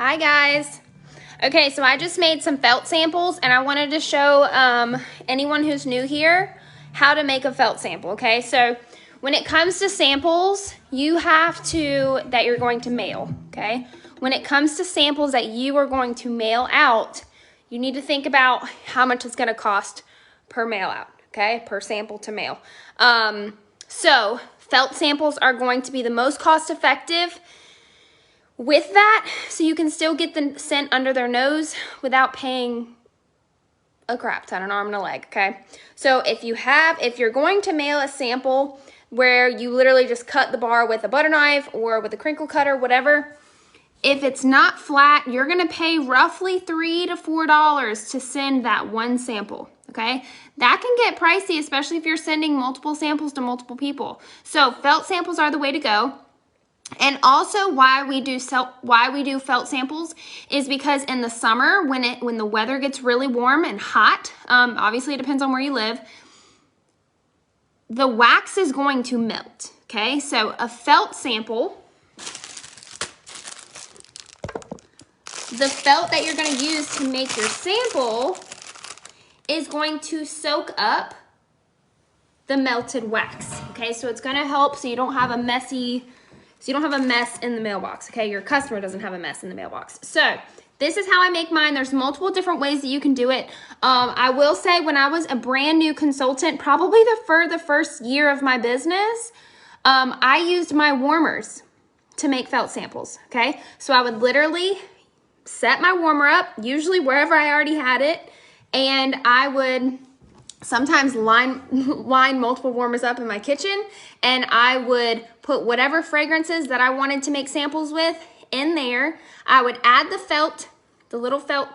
Hi guys. Okay, so I just made some felt samples and I wanted to show anyone who's new here how to make a felt sample, okay? So when it comes to samples, that you're going to mail, okay? When it comes to samples that you are going to mail out, you need to think about how much it's gonna cost per mail out, okay? Per sample to mail. So felt samples are going to be the most cost effective with that, so you can still get the scent under their nose without paying a crap ton, an arm and a leg, okay? So if you're going to mail a sample where you literally just cut the bar with a butter knife or with a crinkle cutter, whatever, if it's not flat, you're gonna pay roughly $3 to $4 to send that one sample, okay? That can get pricey, especially if you're sending multiple samples to multiple people. So felt samples are the way to go. And also why we do felt samples is because in the summer, when the weather gets really warm and hot, obviously it depends on where you live, the wax is going to melt, okay? So a felt sample, the felt that you're gonna use to make your sample is going to soak up the melted wax, okay? So it's gonna help so you don't have a mess in the mailbox, okay? Your customer doesn't have a mess in the mailbox. So this is how I make mine. There's multiple different ways that you can do it. I will say when I was a brand new consultant, probably for the first year of my business, I used my warmers to make felt samples, okay? So I would literally set my warmer up, usually wherever I already had it, and I would sometimes line multiple warmers up in my kitchen, and I would put whatever fragrances that I wanted to make samples with in there. I would add the little felt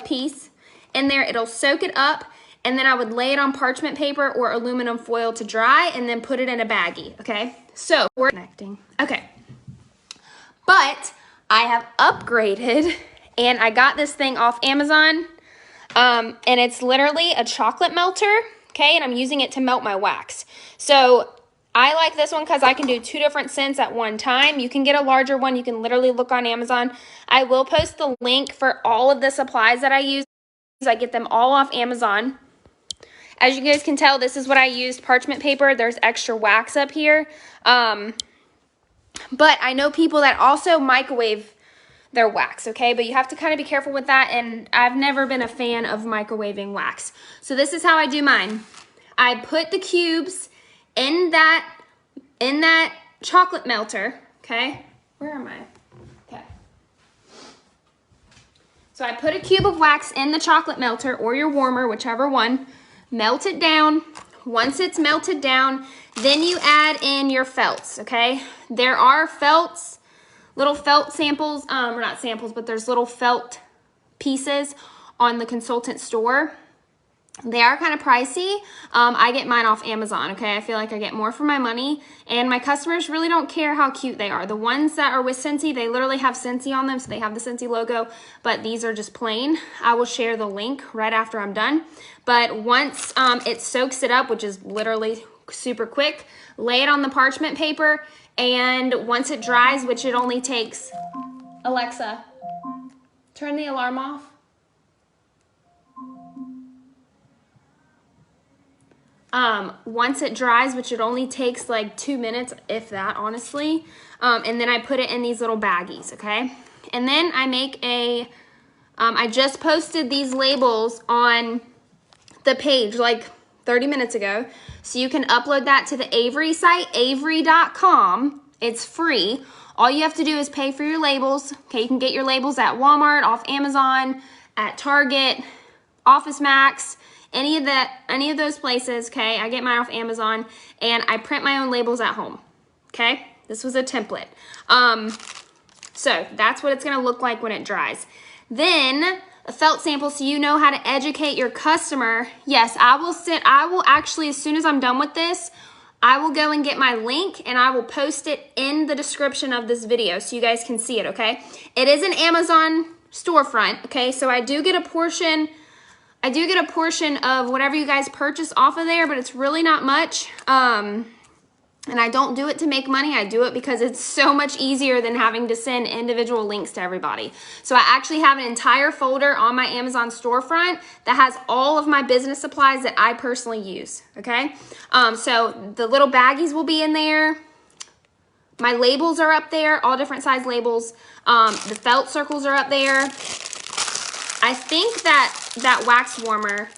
piece in there. It'll soak it up, and then I would lay it on parchment paper or aluminum foil to dry, and then put it in a baggie, okay? So we're connecting. Okay, but I have upgraded, and I got this thing off Amazon. And it's literally a chocolate melter, okay? And I'm using it to melt my wax. So I like this one because I can do 2 different scents at one time. You can get a larger one. You can literally look on Amazon. I will post the link for all of the supplies that I use. I get them all off Amazon. As you guys can tell, this is what I used, parchment paper. There's extra wax up here. But I know people that also microwave their wax, okay? But you have to kind of be careful with that, and I've never been a fan of microwaving wax. So this is how I do mine. I put the cubes in that chocolate melter, okay? Where am I? Okay. So I put a cube of wax in the chocolate melter or your warmer, whichever one. Melt it down. Once it's melted down, then you add in your felts, okay? There are felts, little felt samples, or not samples, but there's little felt pieces on the consultant store. They are kind of pricey. I get mine off Amazon, okay? I feel like I get more for my money, and my customers really don't care how cute they are. The ones that are with Scentsy, they literally have Scentsy on them, so they have the Scentsy logo, but these are just plain. I will share the link right after I'm done. But once it soaks it up, which is literally super quick, lay it on the parchment paper, and once it dries, which it only takes, Alexa, turn the alarm off. Once it dries, which it only takes like 2 minutes, if that, honestly, and then I put it in these little baggies, okay? And then I make I just posted these labels on the page like 30 minutes ago, so you can upload that to the Avery site, avery.com. It's free. All you have to do is pay for your labels, okay? You can get your labels at Walmart, off Amazon, at Target, Office Max, any of those places, okay? I get mine off Amazon, and I print my own labels at home, okay? This was a template. So that's what it's gonna look like when it dries. Then a felt sample, so you know how to educate your customer. Yes, I will actually, as soon as I'm done with this, I will go and get my link, and I will post it in the description of this video so you guys can see it, okay? It is an Amazon storefront, okay? So I do get a portion of whatever you guys purchase off of there, but it's really not much. And I don't do it to make money. I do it because it's so much easier than having to send individual links to everybody. So I actually have an entire folder on my Amazon storefront that has all of my business supplies that I personally use, okay? So the little baggies will be in there. My labels are up there, all different size labels. The felt circles are up there. I think that wax warmer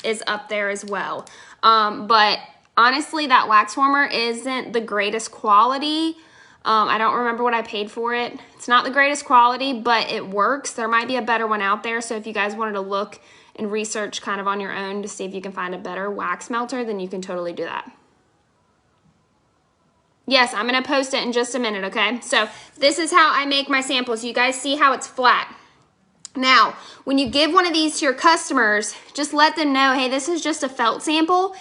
is up there as well. But honestly, that wax warmer isn't the greatest quality. I don't remember what I paid for it. It's not the greatest quality, but it works. There might be a better one out there. So if you guys wanted to look and research kind of on your own to see if you can find a better wax melter, then you can totally do that. Yes, I'm going to post it in just a minute, okay? So this is how I make my samples. You guys see how it's flat. Now, when you give one of these to your customers, just let them know, hey, this is just a felt sample.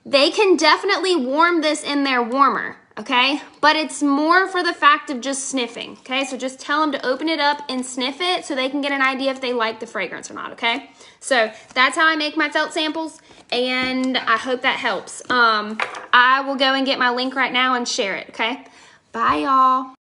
They can definitely warm this in their warmer, okay? But it's more for the fact of just sniffing, okay? So just tell them to open it up and sniff it so they can get an idea if they like the fragrance or not, okay? So that's how I make my felt samples, and I hope that helps. I will go and get my link right now and share it, okay? Bye, y'all.